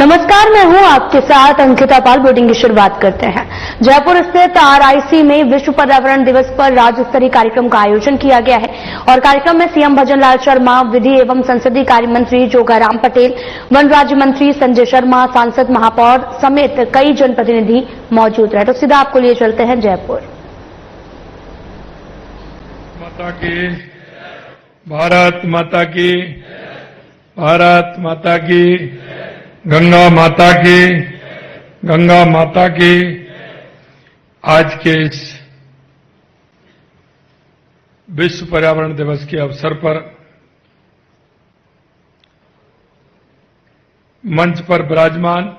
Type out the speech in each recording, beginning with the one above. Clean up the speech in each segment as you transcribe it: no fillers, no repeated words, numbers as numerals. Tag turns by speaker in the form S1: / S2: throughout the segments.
S1: नमस्कार, मैं हूं आपके साथ अंकिता पाल। बुलेटिन की शुरुआत करते हैं। जयपुर स्थित RIC में विश्व पर्यावरण दिवस पर राज्य स्तरीय कार्यक्रम का आयोजन किया गया है और कार्यक्रम में सीएम भजन लाल शर्मा, विधि एवं संसदीय कार्य मंत्री जोगाराम पटेल, वन राज्य मंत्री संजय शर्मा, सांसद महापौर समेत कई जनप्रतिनिधि मौजूद रहे। तो सीधा आपको लिए चलते हैं जयपुर।
S2: माता की, भारत माता की, भारत माता की, गंगा माता की, गंगा माता की। आज के इस विश्व पर्यावरण दिवस के अवसर पर मंच पर विराजमान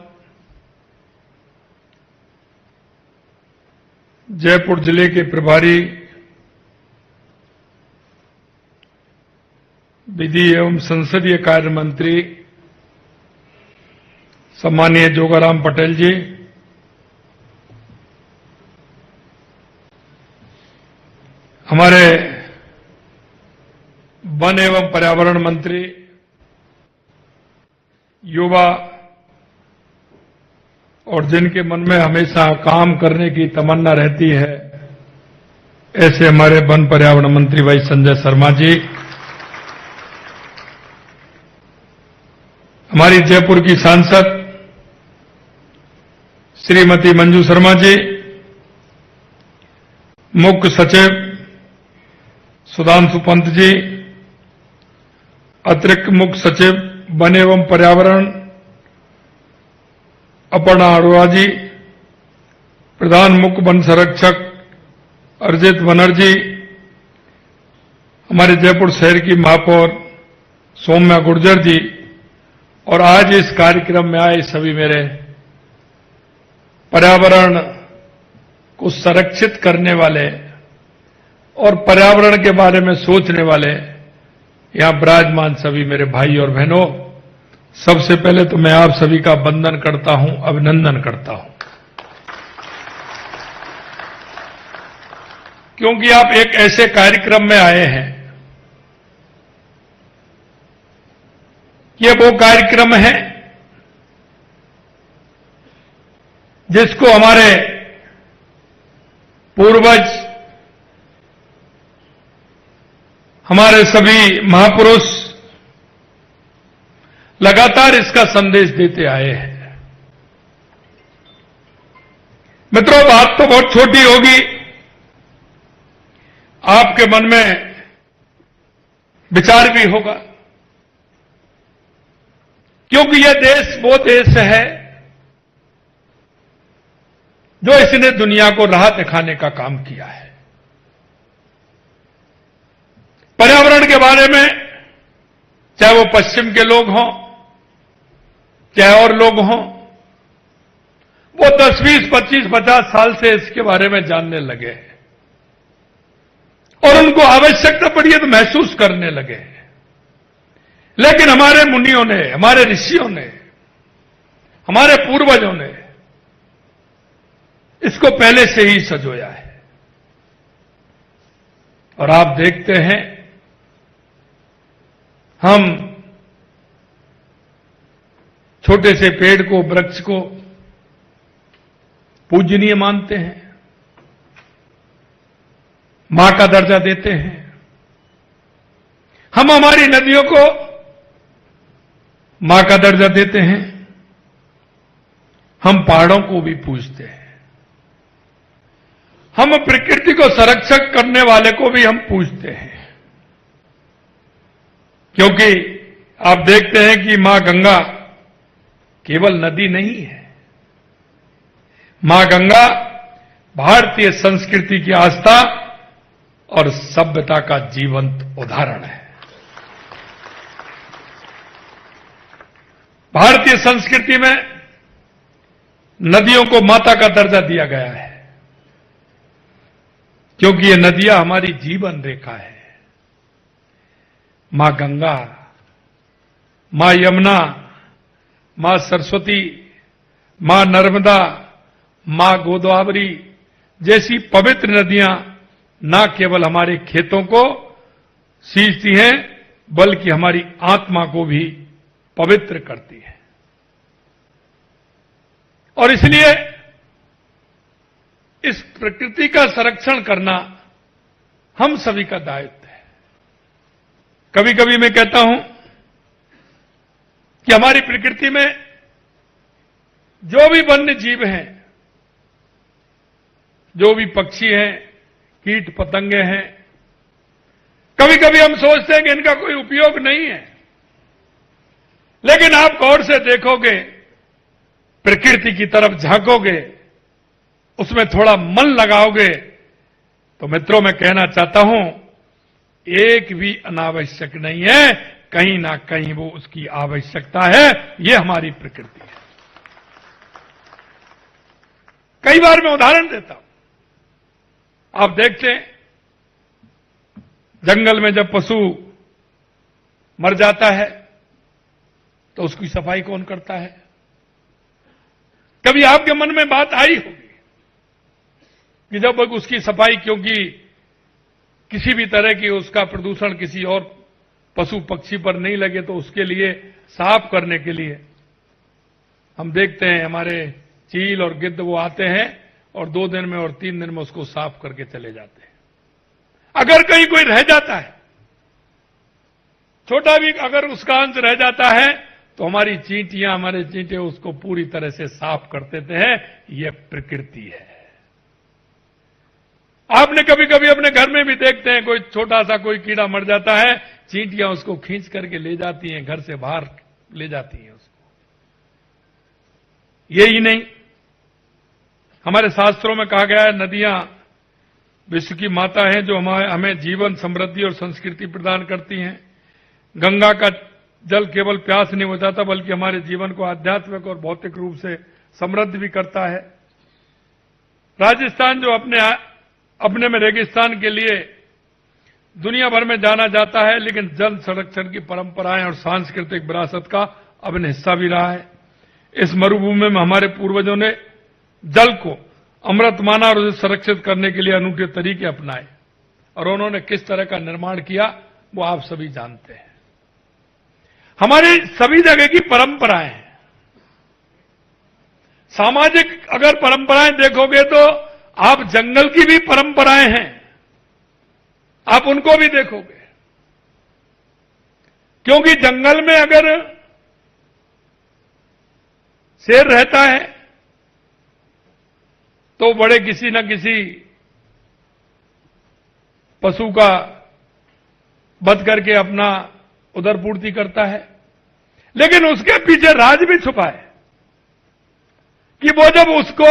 S2: जयपुर जिले के प्रभारी विधि एवं संसदीय कार्य मंत्री सम्मानीय जोगाराम पटेल जी, हमारे वन एवं पर्यावरण मंत्री, युवा और जिनके मन में हमेशा काम करने की तमन्ना रहती है, ऐसे हमारे वन पर्यावरण मंत्री भाई संजय शर्मा जी, हमारी जयपुर की सांसद श्रीमती मंजू शर्मा जी, मुख्य सचिव सुधांशु पंत जी, अतिरिक्त मुख्य सचिव वन एवं पर्यावरण अपर्णा अरोड़ा जी, प्रधान मुख्य वन संरक्षक अरिजीत बनर्जी, हमारे जयपुर शहर की महापौर सौम्या गुर्जर जी और आज इस कार्यक्रम में आए सभी मेरे पर्यावरण को संरक्षित करने वाले और पर्यावरण के बारे में सोचने वाले यहां विराजमान सभी मेरे भाई और बहनों, सबसे पहले तो मैं आप सभी का वंदन करता हूं, अभिनंदन करता हूं, क्योंकि आप एक ऐसे कार्यक्रम में आए हैं। ये वो कार्यक्रम है जिसको हमारे पूर्वज, हमारे सभी महापुरुष लगातार इसका संदेश देते आए हैं। मित्रों, बात तो बहुत छोटी होगी, आपके मन में विचार भी होगा, क्योंकि यह देश वो देश है जो इसने दुनिया को राह दिखाने का काम किया है। पर्यावरण के बारे में चाहे वो पश्चिम के लोग हों, चाहे और लोग हों, वो 10, 20, 25, 50 साल से इसके बारे में जानने लगे हैं और उनको आवश्यकता पड़ी है तो महसूस करने लगे हैं। लेकिन हमारे मुनियों ने, हमारे ऋषियों ने, हमारे पूर्वजों ने इसको पहले से ही सजोया है और आप देखते हैं, हम छोटे से पेड़ को, वृक्ष को पूजनीय मानते हैं, मां का दर्जा देते हैं। हम हमारी नदियों को मां का दर्जा देते हैं, हम पहाड़ों को भी पूजते हैं, हम प्रकृति को संरक्षक करने वाले को भी हम पूजते हैं, क्योंकि आप देखते हैं कि मां गंगा केवल नदी नहीं है। मां गंगा भारतीय संस्कृति की आस्था और सभ्यता का जीवंत उदाहरण है। भारतीय संस्कृति में नदियों को माता का दर्जा दिया गया है, क्योंकि ये नदियां हमारी जीवन रेखा है। मां गंगा, मां यमुना, मां सरस्वती, मां नर्मदा, मां गोदावरी जैसी पवित्र नदियां न केवल हमारे खेतों को सींचती हैं, बल्कि हमारी आत्मा को भी पवित्र करती है। और इसलिए इस प्रकृति का संरक्षण करना हम सभी का दायित्व है। कभी कभी मैं कहता हूं कि हमारी प्रकृति में जो भी वन्य जीव हैं, जो भी पक्षी हैं, कीट पतंगे हैं, कभी कभी हम सोचते हैं कि इनका कोई उपयोग नहीं है, लेकिन आप गौर से देखोगे, प्रकृति की तरफ झांकोगे, उसमें थोड़ा मन लगाओगे, तो मित्रों मैं कहना चाहता हूं, एक भी अनावश्यक नहीं है, कहीं ना कहीं वो उसकी आवश्यकता है। ये हमारी प्रकृति है। कई बार मैं उदाहरण देता हूं, आप देखते हैं जंगल में जब पशु मर जाता है तो उसकी सफाई कौन करता है? कभी आपके मन में बात आई होगी कि जब उसकी सफाई, क्योंकि किसी भी तरह की उसका प्रदूषण किसी और पशु पक्षी पर नहीं लगे, तो उसके लिए साफ करने के लिए हम देखते हैं हमारे चील और गिद्ध वो आते हैं और 2 दिन में और 3 दिन में उसको साफ करके चले जाते हैं। अगर कहीं कोई रह जाता है, छोटा भी अगर उसका अंश रह जाता है, तो हमारी चींटियां, हमारे चींटे उसको पूरी तरह से साफ कर देते हैं। यह प्रकृति है। आपने कभी कभी अपने घर में भी देखते हैं, कोई छोटा सा कोई कीड़ा मर जाता है, चींटियां उसको खींच करके ले जाती हैं, घर से बाहर ले जाती हैं उसको। यही नहीं, हमारे शास्त्रों में कहा गया है, नदियां विश्व की माता हैं, जो हमें जीवन, समृद्धि और संस्कृति प्रदान करती हैं। गंगा का जल केवल प्यास नहीं बुझाता, बल्कि हमारे जीवन को आध्यात्मिक और भौतिक रूप से समृद्ध भी करता है। राजस्थान जो अपने में रेगिस्तान के लिए दुनिया भर में जाना जाता है, लेकिन जल संरक्षण की परंपराएं और सांस्कृतिक विरासत का अभिन्न हिस्सा भी रहा है। इस मरुभूमि में हमारे पूर्वजों ने जल को अमृत माना और उसे संरक्षित करने के लिए अनूठे तरीके अपनाए, और उन्होंने किस तरह का निर्माण किया वो आप सभी जानते हैं। हमारी सभी जगह की परंपराएं हैं। सामाजिक अगर परंपराएं देखोगे तो आप जंगल की भी परंपराएं हैं, आप उनको भी देखोगे, क्योंकि जंगल में अगर शेर रहता है तो बड़े किसी न किसी पशु का वध करके अपना उदरपूर्ति करता है, लेकिन उसके पीछे राज भी छुपा है कि वो जब उसको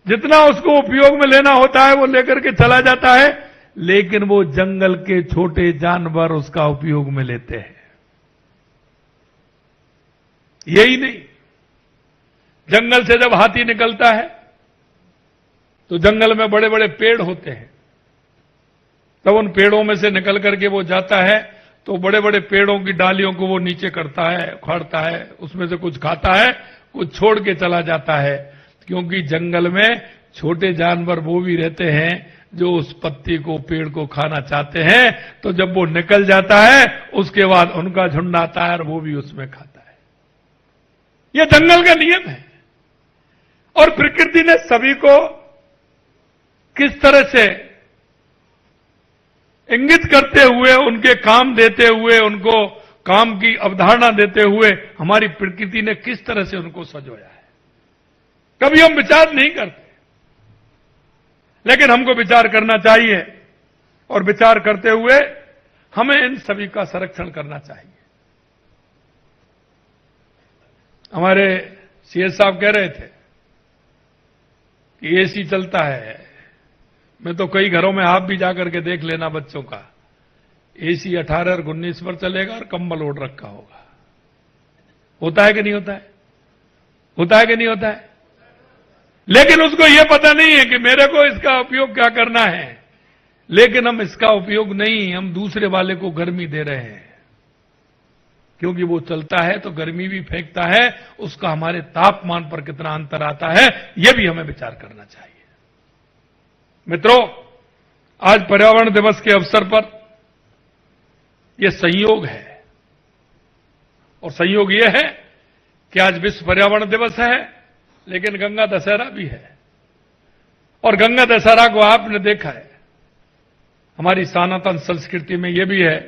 S2: जितना उसको उपयोग में लेना होता है वो लेकर के चला जाता है, लेकिन वो जंगल के छोटे जानवर उसका उपयोग में लेते हैं। यही नहीं, जंगल से जब हाथी निकलता है तो जंगल में बड़े बड़े पेड़ होते हैं, तब उन पेड़ों में से निकल करके वो जाता है तो बड़े बड़े पेड़ों की डालियों को वो नीचे करता है, उखाड़ता है, उसमें से कुछ खाता है, कुछ छोड़ के चला जाता है, क्योंकि जंगल में छोटे जानवर वो भी रहते हैं जो उस पत्ती को, पेड़ को खाना चाहते हैं। तो जब वो निकल जाता है उसके बाद उनका झुंड आता है और वो भी उसमें खाता है। यह जंगल का नियम है। और प्रकृति ने सभी को किस तरह से इंगित करते हुए, उनके काम देते हुए, उनको काम की अवधारणा देते हुए हमारी प्रकृति ने किस तरह से उनको सजोया है, कभी हम विचार नहीं करते, लेकिन हमको विचार करना चाहिए। और विचार करते हुए हमें इन सभी का संरक्षण करना चाहिए। हमारे सीएस साहब कह रहे थे कि एसी चलता है। मैं तो कई घरों में आप भी जाकर के देख लेना बच्चों का, एसी 18 और 19 पर चलेगा और कंबल ओढ़ रखा होगा। होता है कि नहीं होता है? होता है कि नहीं होता है? लेकिन उसको यह पता नहीं है कि मेरे को इसका उपयोग क्या करना है, लेकिन हम इसका उपयोग नहीं, हम दूसरे वाले को गर्मी दे रहे हैं, क्योंकि वो चलता है तो गर्मी भी फेंकता है, उसका हमारे तापमान पर कितना अंतर आता है, यह भी हमें विचार करना चाहिए। मित्रों, आज पर्यावरण दिवस के अवसर पर यह संयोग है, और संयोग यह है कि आज विश्व पर्यावरण दिवस है, लेकिन गंगा दशहरा भी है। और गंगा दशहरा को आपने देखा है, हमारी सनातन संस्कृति में यह भी है,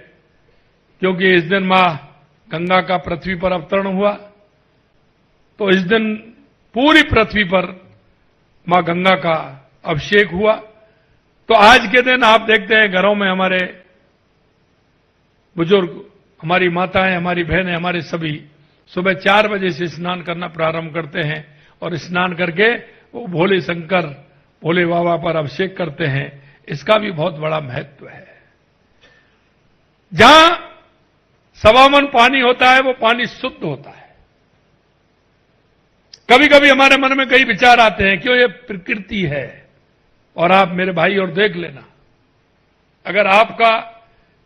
S2: क्योंकि इस दिन मां गंगा का पृथ्वी पर अवतरण हुआ, तो इस दिन पूरी पृथ्वी पर मां गंगा का अभिषेक हुआ। तो आज के दिन आप देखते हैं घरों में हमारे बुजुर्ग, हमारी माताएं, हमारी बहनें, हमारे सभी सुबह 4 बजे से स्नान करना प्रारंभ करते हैं और स्नान करके वो भोले शंकर, भोले बाबा पर अभिषेक करते हैं। इसका भी बहुत बड़ा महत्व है। जहां सवामन पानी होता है वो पानी शुद्ध होता है। कभी कभी हमारे मन में कई विचार आते हैं, क्यों, ये प्रकृति है। और आप मेरे भाई और देख लेना, अगर आपका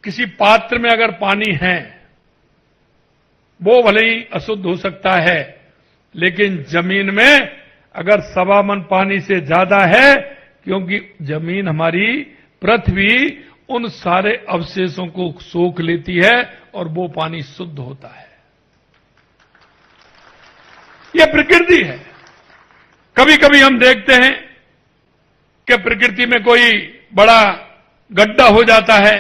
S2: किसी पात्र में अगर पानी है, वो भले ही अशुद्ध हो सकता है, लेकिन जमीन में अगर सवामन पानी से ज्यादा है, क्योंकि जमीन हमारी पृथ्वी उन सारे अवशेषों को सोख लेती है और वो पानी शुद्ध होता है। यह प्रकृति है। कभी कभी हम देखते हैं कि प्रकृति में कोई बड़ा गड्ढा हो जाता है,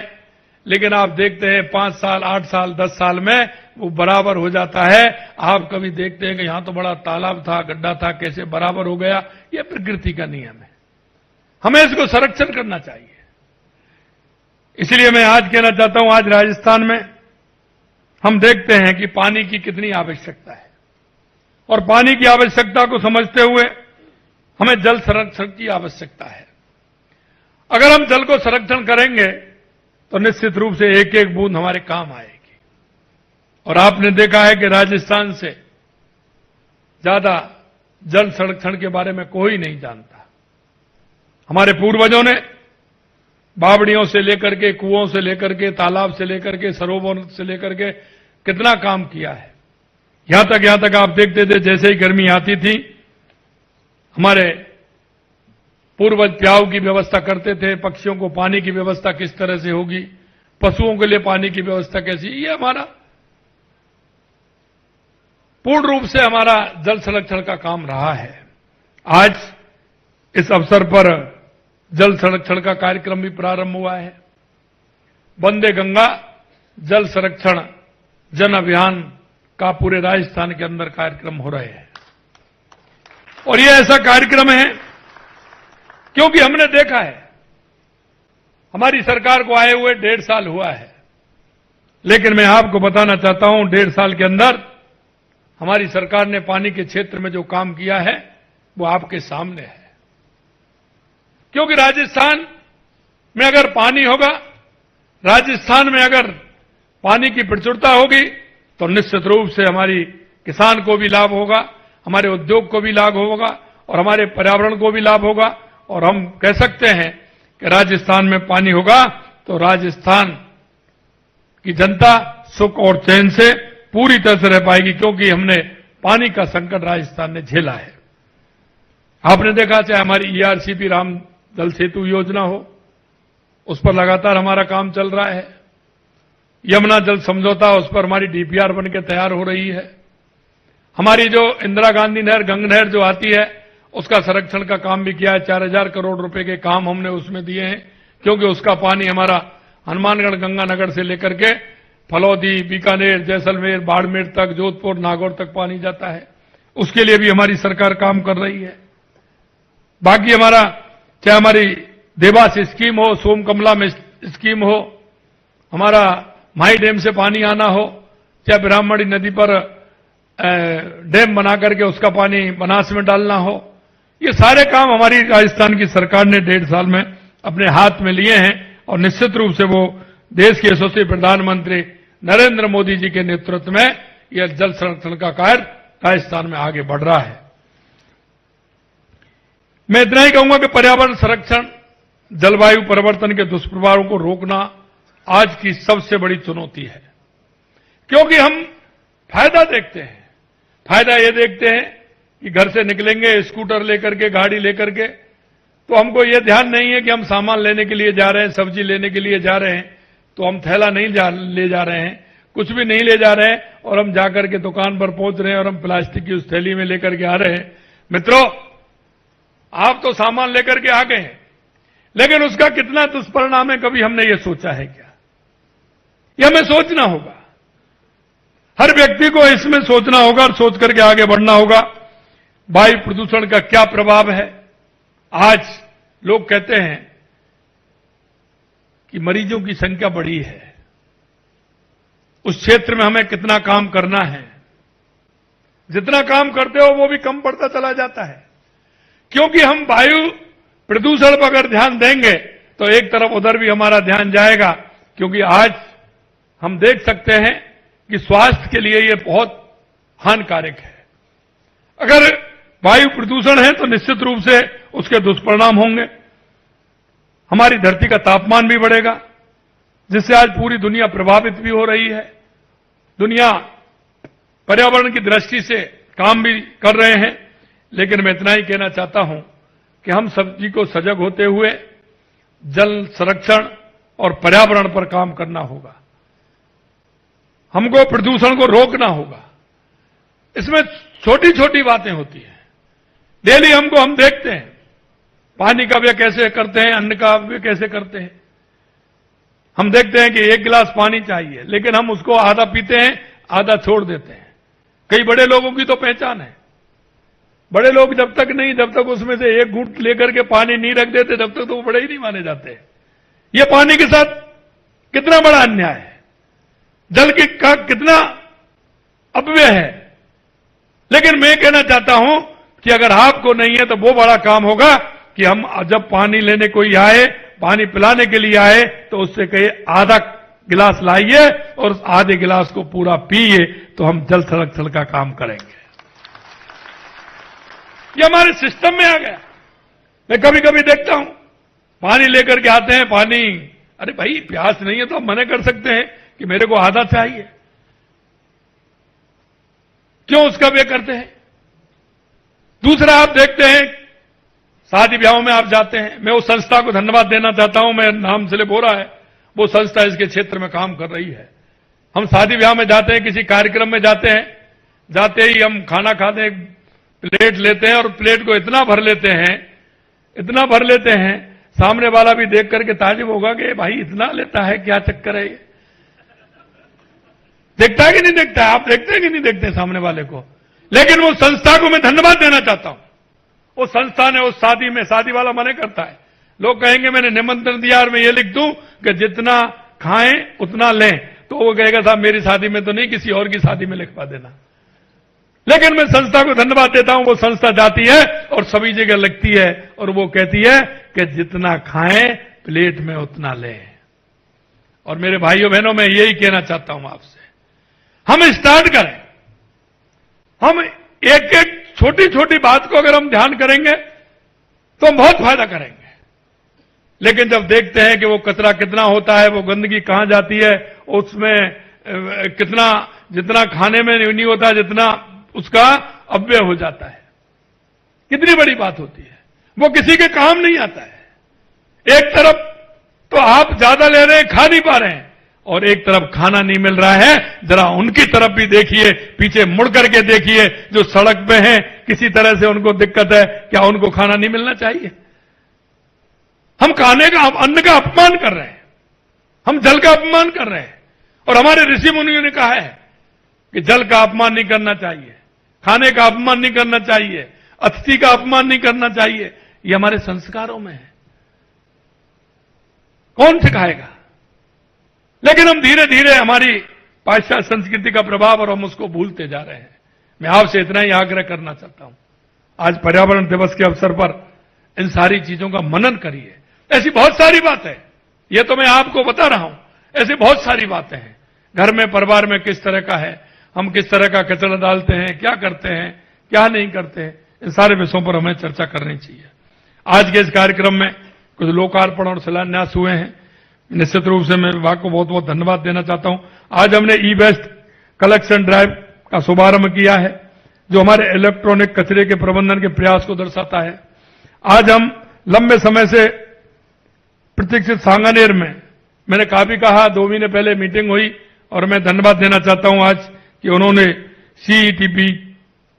S2: लेकिन आप देखते हैं 5 साल, 8 साल, 10 साल में वो बराबर हो जाता है। आप कभी देखते हैं कि यहां तो बड़ा तालाब था, गड्ढा था, कैसे बराबर हो गया। यह प्रकृति का नियम है, हमें इसको संरक्षण करना चाहिए। इसलिए मैं आज कहना चाहता हूं, आज राजस्थान में हम देखते हैं कि पानी की कितनी आवश्यकता है, और पानी की आवश्यकता को समझते हुए हमें जल संरक्षण की आवश्यकता है। अगर हम जल को संरक्षण करेंगे तो निश्चित रूप से एक एक बूंद हमारे काम आएगी। और आपने देखा है कि राजस्थान से ज्यादा जल संरक्षण के बारे में कोई नहीं जानता। हमारे पूर्वजों ने बावड़ियों से लेकर के, कुओं से लेकर के, तालाब से लेकर के, सरोवर से लेकर के कितना काम किया है। यहां तक आप देखते थे, जैसे ही गर्मी आती थी, हमारे पूर्वज प्याऊ की व्यवस्था करते थे, पक्षियों को पानी की व्यवस्था किस तरह से होगी, पशुओं के लिए पानी की व्यवस्था कैसी। ये हमारा पूर्ण रूप से हमारा जल संरक्षण का काम रहा है। आज इस अवसर पर जल संरक्षण का कार्यक्रम भी प्रारंभ हुआ है। वंदे गंगा जल संरक्षण जन अभियान का पूरे राजस्थान के अंदर कार्यक्रम हो रहे हैं। और यह ऐसा कार्यक्रम है क्योंकि हमने देखा है, हमारी सरकार को आए हुए 1.5 साल हुआ है, लेकिन मैं आपको बताना चाहता हूं 1.5 साल के अंदर हमारी सरकार ने पानी के क्षेत्र में जो काम किया है वो आपके सामने है। क्योंकि राजस्थान में अगर पानी होगा, राजस्थान में अगर पानी की प्रचुरता होगी, तो निश्चित रूप से हमारी किसान को भी लाभ होगा, हमारे उद्योग को भी लाभ होगा और हमारे पर्यावरण को भी लाभ होगा। और हम कह सकते हैं कि राजस्थान में पानी होगा तो राजस्थान की जनता सुख और चैन से पूरी तरह से रह पाएगी, क्योंकि हमने पानी का संकट राजस्थान ने झेला है। आपने देखा, चाहे हमारी ERCP राम जल सेतु योजना हो, उस पर लगातार हमारा काम चल रहा है। यमुना जल समझौता, उस पर हमारी DPR बन के तैयार हो रही है। हमारी जो इंदिरा गांधी नहर, गंग नहर जो आती है, उसका संरक्षण का काम भी किया है। 4000 करोड़ रुपए के काम हमने उसमें दिए हैं, क्योंकि उसका पानी हमारा हनुमानगढ़ गंगानगर से लेकर के फलौदी, बीकानेर, जैसलमेर, बाड़मेर तक, जोधपुर, नागौर तक पानी जाता है। उसके लिए भी हमारी सरकार काम कर रही है। बाकी हमारा, चाहे हमारी देवास स्कीम हो, सोमकमला में स्कीम हो, हमारा माही डैम से पानी आना हो, चाहे ब्राह्मणी नदी पर डैम बना करके उसका पानी बनास में डालना हो, ये सारे काम हमारी राजस्थान की सरकार ने 1.5 साल में अपने हाथ में लिए हैं। और निश्चित रूप से वो देश के यशस्वी प्रधानमंत्री नरेंद्र मोदी जी के नेतृत्व में यह जल संरक्षण का कार्य राजस्थान में आगे बढ़ रहा है। मैं इतना ही कहूंगा कि पर्यावरण संरक्षण, जलवायु परिवर्तन के दुष्प्रभावों को रोकना आज की सबसे बड़ी चुनौती है। क्योंकि हम फायदा देखते हैं, फायदा ये देखते हैं कि घर से निकलेंगे स्कूटर लेकर के, गाड़ी लेकर के, तो हमको ये ध्यान नहीं है कि हम सामान लेने के लिए जा रहे हैं, सब्जी लेने के लिए जा रहे हैं, तो हम थैला नहीं ले जा रहे हैं, कुछ भी नहीं ले जा रहे हैं, और हम जाकर के दुकान पर पहुंच रहे हैं और हम प्लास्टिक की उस थैली में लेकर के आ रहे हैं। मित्रों, आप तो सामान लेकर के आ गए हैं, लेकिन उसका कितना दुष्परिणाम है कभी हमने ये सोचा है क्या? ये हमें सोचना होगा। हर व्यक्ति को इसमें सोचना होगा और सोच करके आगे बढ़ना होगा। वायु प्रदूषण का क्या प्रभाव है? आज लोग कहते हैं कि मरीजों की संख्या बढ़ी है, उस क्षेत्र में हमें कितना काम करना है। जितना काम करते हो वो भी कम पड़ता चला जाता है, क्योंकि हम वायु प्रदूषण पर अगर ध्यान देंगे तो एक तरफ उधर भी हमारा ध्यान जाएगा, क्योंकि आज हम देख सकते हैं कि स्वास्थ्य के लिए ये बहुत हानिकारक है। अगर वायु प्रदूषण है तो निश्चित रूप से उसके दुष्परिणाम होंगे। हमारी धरती का तापमान भी बढ़ेगा, जिससे आज पूरी दुनिया प्रभावित भी हो रही है। दुनिया पर्यावरण की दृष्टि से काम भी कर रहे हैं, लेकिन मैं इतना ही कहना चाहता हूं कि हम सभी को सजग होते हुए जल संरक्षण और पर्यावरण पर काम करना होगा। हमको प्रदूषण को रोकना होगा। इसमें छोटी छोटी बातें होती हैं। डेली हम देखते हैं पानी का व्यय कैसे करते हैं, अन्न का व्यय कैसे करते हैं। हम देखते हैं कि 1 गिलास पानी चाहिए, लेकिन हम उसको आधा पीते हैं, आधा छोड़ देते हैं। कई बड़े लोगों की तो पहचान है, बड़े लोग जब तक उसमें से 1 घूंट लेकर के पानी नहीं रख देते, तब तक तो वो बड़े ही नहीं माने जाते। ये पानी के साथ कितना बड़ा अन्याय है, जल का कितना अपव्यय है। लेकिन मैं कहना चाहता हूं कि अगर आपको नहीं है तो वो बड़ा काम होगा कि हम जब पानी लेने कोई आए, पानी पिलाने के लिए आए, तो उससे कहे आधा गिलास लाइए और उस आधे गिलास को पूरा पिए, तो हम जल संरक्षण का काम करेंगे। ये हमारे सिस्टम में आ गया। मैं कभी कभी देखता हूं पानी लेकर के आते हैं, पानी, अरे भाई प्यास नहीं है तो हम मना कर सकते हैं कि मेरे को आधा चाहिए। क्यों उसका व्यय करते हैं? दूसरा, आप देखते हैं शादी ब्याहों में आप जाते हैं, मैं उस संस्था को धन्यवाद देना चाहता हूं, मैं नाम स्लिप हो रहा है, वो संस्था इसके क्षेत्र में काम कर रही है। हम शादी ब्याह में जाते हैं, किसी कार्यक्रम में जाते हैं, जाते ही हम खाना खाते हैं, प्लेट लेते हैं और प्लेट को इतना भर लेते हैं, सामने वाला भी देख करके ताजुब होगा कि भाई इतना लेता है, क्या चक्कर है ये? देखता है कि नहीं देखता है? आप देखते हैं कि नहीं देखते सामने वाले को? लेकिन वो संस्था को मैं धन्यवाद देना चाहता हूं। उस संस्था ने उस शादी वाला मना करता है, लोग कहेंगे मैंने निमंत्रण दिया और मैं ये लिख दूं कि जितना खाएं उतना लें, तो वो कहेगा साहब मेरी शादी में तो नहीं, किसी और की शादी में लिखवा देना। लेकिन मैं संस्था को धन्यवाद देता हूं, वो संस्था जाती है और सभी जगह लिखती है और वो कहती है कि जितना खाएं प्लेट में उतना लें। और मेरे भाइयों बहनों, मैं यही कहना चाहता हूं आपसे, हम स्टार्ट करें। हम एक एक छोटी छोटी बात को अगर हम ध्यान करेंगे तो हम बहुत फायदा करेंगे। लेकिन जब देखते हैं कि वो कचरा कितना होता है, वो गंदगी कहां जाती है, उसमें कितना, जितना खाने में नहीं होता जितना उसका अपव्यय हो जाता है, कितनी बड़ी बात होती है, वो किसी के काम नहीं आता है। एक तरफ तो आप ज्यादा ले रहे हैं, खा नहीं पा रहे हैं, और एक तरफ खाना नहीं मिल रहा है। जरा उनकी तरफ भी देखिए, पीछे मुड़ करके देखिए, जो सड़क पे हैं, किसी तरह से उनको दिक्कत है, क्या उनको खाना नहीं मिलना चाहिए? हम खाने का, अन्न का अपमान कर रहे हैं, हम जल का अपमान कर रहे हैं। और हमारे ऋषि मुनियों ने कहा है कि जल का अपमान नहीं करना चाहिए, खाने का अपमान नहीं करना चाहिए, अतिथि का अपमान नहीं करना चाहिए। ये हमारे संस्कारों में है, कौन सिखाएगा? लेकिन हम धीरे धीरे हमारी पाश्चात्य संस्कृति का प्रभाव और हम उसको भूलते जा रहे हैं। मैं आपसे इतना ही आग्रह करना चाहता हूं, आज पर्यावरण दिवस के अवसर पर इन सारी चीजों का मनन करिए। ऐसी बहुत सारी बातें, ये तो मैं आपको बता रहा हूं, ऐसी बहुत सारी बातें हैं। घर में, परिवार में किस तरह का है, हम किस तरह का कचरा डालते हैं, क्या करते हैं, क्या नहीं करते हैं, इन सारे विषयों पर हमें चर्चा करनी चाहिए। आज के इस कार्यक्रम में कुछ लोकार्पण और शिलान्यास हुए हैं। निश्चित रूप से मैं विभाग को बहुत बहुत धन्यवाद देना चाहता हूं। आज हमने ई वेस्ट कलेक्शन ड्राइव का शुभारंभ किया है, जो हमारे इलेक्ट्रॉनिक कचरे के प्रबंधन के प्रयास को दर्शाता है। आज हम लंबे समय से प्रतीक्षित सांगानेर में, मैंने काफी कहा, 2 महीने पहले मीटिंग हुई और मैं धन्यवाद देना चाहता हूं आज कि उन्होंने सीईटीपी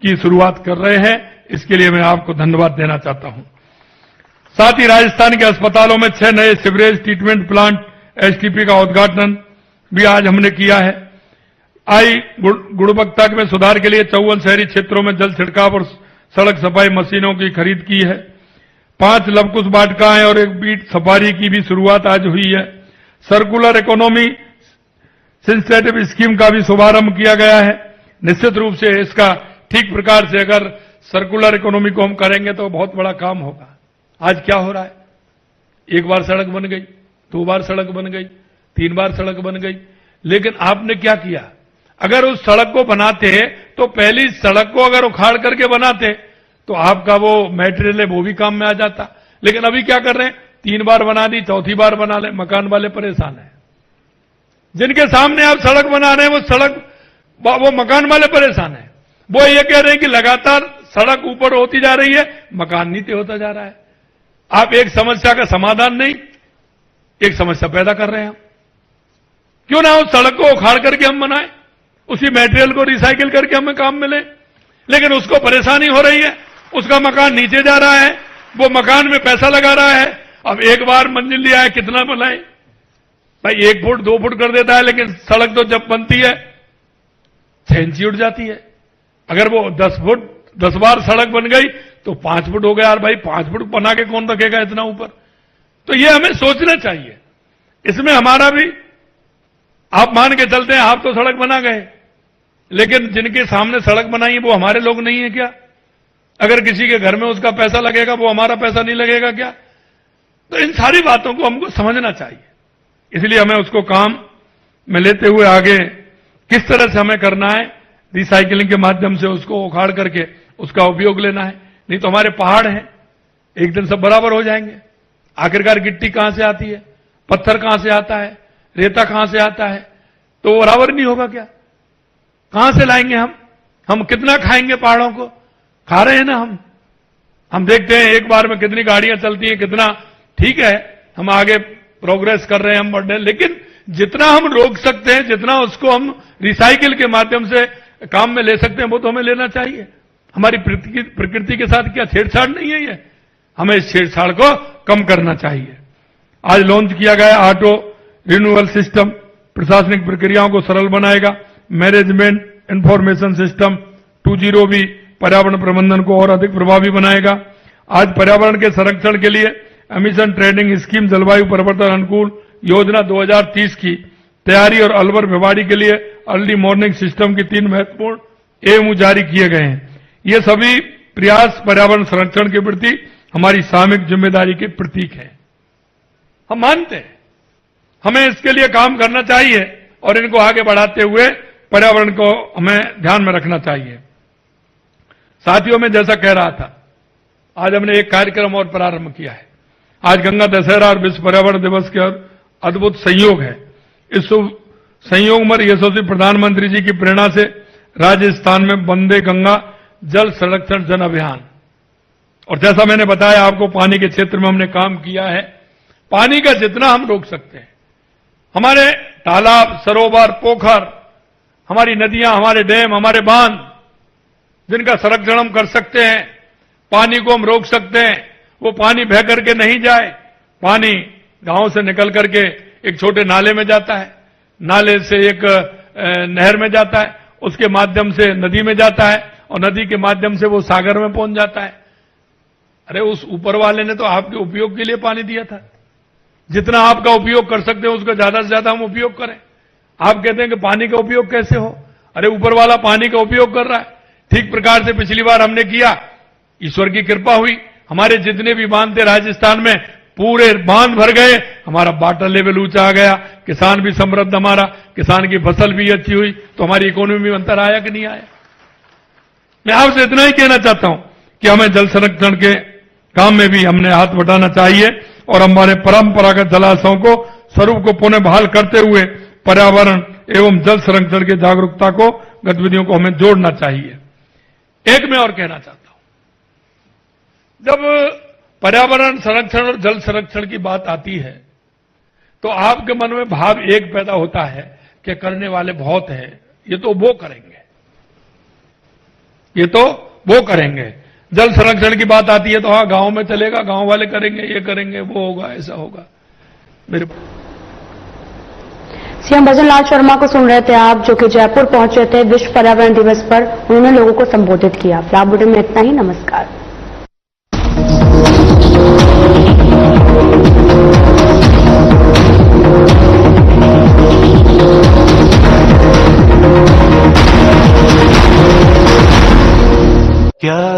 S2: की शुरुआत कर रहे हैं। इसके लिए मैं आपको धन्यवाद देना चाहता हूं। साथ ही राजस्थान के अस्पतालों में 6 नए सीवरेज ट्रीटमेंट प्लांट एसटीपी का उद्घाटन भी आज हमने किया है। गुणवत्ता में सुधार के लिए 54 शहरी क्षेत्रों में जल छिड़काव और सड़क सफाई मशीनों की खरीद की है। 5 लवकुश वाटिकाएं और 1 बीट सफारी की भी शुरुआत आज हुई है। सर्कुलर इकोनॉमी इंसेंटिव स्कीम का भी शुभारंभ किया गया है। निश्चित रूप से इसका ठीक प्रकार से अगर सर्कुलर इकोनॉमी को हम करेंगे तो बहुत बड़ा काम होगा। आज क्या हो रहा है, 1 बार सड़क बन गई, 2 बार सड़क बन गई, 3 बार सड़क बन गई, लेकिन आपने क्या किया? अगर उस सड़क को बनाते तो पहली सड़क को अगर उखाड़ करके बनाते तो आपका वो मटेरियल है वो भी काम में आ जाता। लेकिन अभी क्या कर रहे हैं, 3 बार बना दी, 4थी बार बना ले, मकान वाले परेशान हैं। जिनके सामने आप सड़क बना रहे हैं वो मकान वाले परेशान हैं। वो ये कह रहे हैं कि लगातार सड़क ऊपर होती जा रही है, मकान नीचे होता जा रहा है। आप एक समस्या का समाधान नहीं, एक समस्या पैदा कर रहे हैं। क्यों ना उस सड़क को उखाड़ करके हम बनाएं, उसी मटेरियल को रिसाइकिल करके हमें काम मिले। लेकिन उसको परेशानी हो रही है, उसका मकान नीचे जा रहा है, वो मकान में पैसा लगा रहा है। अब 1 बार मंजिल लिया है, कितना बनाए भाई? 1 फुट 2 फुट कर देता है, लेकिन सड़क तो जब बनती है 6 इंची उठ जाती है। अगर वो 10 बार सड़क बन गई तो 5 फुट हो गया। यार भाई 5 फुट बना के कौन रखेगा इतना ऊपर? तो ये हमें सोचना चाहिए। इसमें हमारा भी, आप मान के चलते हैं आप तो सड़क बना गए, लेकिन जिनके सामने सड़क बनाई है वो हमारे लोग नहीं है क्या? अगर किसी के घर में उसका पैसा लगेगा, वो हमारा पैसा नहीं लगेगा क्या? तो इन सारी बातों को हमको समझना चाहिए। इसलिए हमें उसको काम में लेते हुए आगे किस तरह से हमें करना है, रिसाइकिलिंग के माध्यम से उसको उखाड़ करके उसका उपयोग लेना है। नहीं तो हमारे पहाड़ हैं, एक दिन सब बराबर हो जाएंगे। आखिरकार गिट्टी कहां से आती है, पत्थर कहां से आता है, रेता कहां से आता है? तो बराबर नहीं होगा क्या? कहां से लाएंगे हम कितना खाएंगे पहाड़ों को? खा रहे हैं ना हम देखते हैं एक बार में कितनी गाड़ियां चलती हैं, कितना ठीक है, हम आगे प्रोग्रेस कर रहे हैं, हम बढ़ रहे हैं, लेकिन जितना हम रोक सकते हैं, जितना उसको हम रिसाइकिल के माध्यम से काम में ले सकते हैं, वो तो हमें लेना चाहिए। हमारी प्रकृति के साथ क्या छेड़छाड़ नहीं है ये? हमें इस छेड़छाड़ को कम करना चाहिए। आज लॉन्च किया गया ऑटो रिन्यूअल सिस्टम प्रशासनिक प्रक्रियाओं को सरल बनाएगा। मैनेजमेंट इंफॉर्मेशन सिस्टम 2.0 भी पर्यावरण प्रबंधन को और अधिक प्रभावी बनाएगा। आज पर्यावरण के संरक्षण के लिए एमिशन ट्रेडिंग स्कीम जलवायु परिवर्तन अनुकूल योजना 2030 की तैयारी और अलवर भिवाड़ी के लिए अर्ली मॉर्निंग सिस्टम की 3 महत्वपूर्ण एमओयू जारी किए गए हैं। ये सभी प्रयास पर्यावरण संरक्षण के प्रति हमारी सामूहिक जिम्मेदारी के प्रतीक है। हम मानते हैं हमें इसके लिए काम करना चाहिए और इनको आगे बढ़ाते हुए पर्यावरण को हमें ध्यान में रखना चाहिए। साथियों, में जैसा कह रहा था, आज हमने एक कार्यक्रम और प्रारंभ किया है। आज गंगा दशहरा और विश्व पर्यावरण दिवस के अद्भुत संयोग है। इस शुभ संयोग में यशस्वी प्रधानमंत्री जी की प्रेरणा से राजस्थान में वंदे गंगा जल संरक्षण जन अभियान, और जैसा मैंने बताया आपको, पानी के क्षेत्र में हमने काम किया है। पानी का जितना हम रोक सकते हैं, हमारे तालाब, सरोवर, पोखर, हमारी नदियां, हमारे डैम, हमारे बांध, जिनका संरक्षण हम कर सकते हैं, पानी को हम रोक सकते हैं। वो पानी बह करके नहीं जाए, पानी गांव से निकल करके एक छोटे नाले में जाता है, नाले से एक नहर में जाता है, उसके माध्यम से नदी में जाता है, और नदी के माध्यम से वो सागर में पहुंच जाता है। अरे उस ऊपर वाले ने तो आपके उपयोग के लिए पानी दिया था। जितना आपका उपयोग कर सकते हो उसका ज्यादा से ज्यादा हम उपयोग करें। आप कहते हैं कि पानी का उपयोग कैसे हो? अरे ऊपर वाला पानी का उपयोग कर रहा है। ठीक प्रकार से पिछली बार हमने किया, ईश्वर की कृपा हुई, हमारे जितने भी बांध थे राजस्थान में पूरे बांध भर गए, हमारा वाटर लेवल ऊंचा आ गया, किसान भी समृद्ध, हमारा किसान की फसल भी अच्छी हुई, तो हमारी इकोनॉमी में अंतर आया कि नहीं आया? मैं आपसे इतना ही कहना चाहता हूं कि हमें जल संरक्षण के काम में भी हमने हाथ बटाना चाहिए और हमारे परंपरागत जलाशयों को स्वरूप को पुनः बहाल करते हुए पर्यावरण एवं जल संरक्षण की जागरूकता को, गतिविधियों को हमें जोड़ना चाहिए। एक मैं और कहना चाहता हूं, जब पर्यावरण संरक्षण और जल संरक्षण की बात आती है तो आपके मन में भाव एक पैदा होता है कि करने वाले बहुत हैं, ये तो वो करेंगे, ये तो वो करेंगे। जल संरक्षण की बात आती है तो हाँ गांव में चलेगा, गांव वाले करेंगे, ये करेंगे, वो होगा, ऐसा होगा। मेरे
S1: सीएम भजनलाल शर्मा को सुन रहे थे आप, जो कि जयपुर पहुंचे थे विश्व पर्यावरण दिवस पर। उन्होंने लोगों को संबोधित किया। फिलहाल बुलेटिन में इतना ही। नमस्कार।
S3: क्या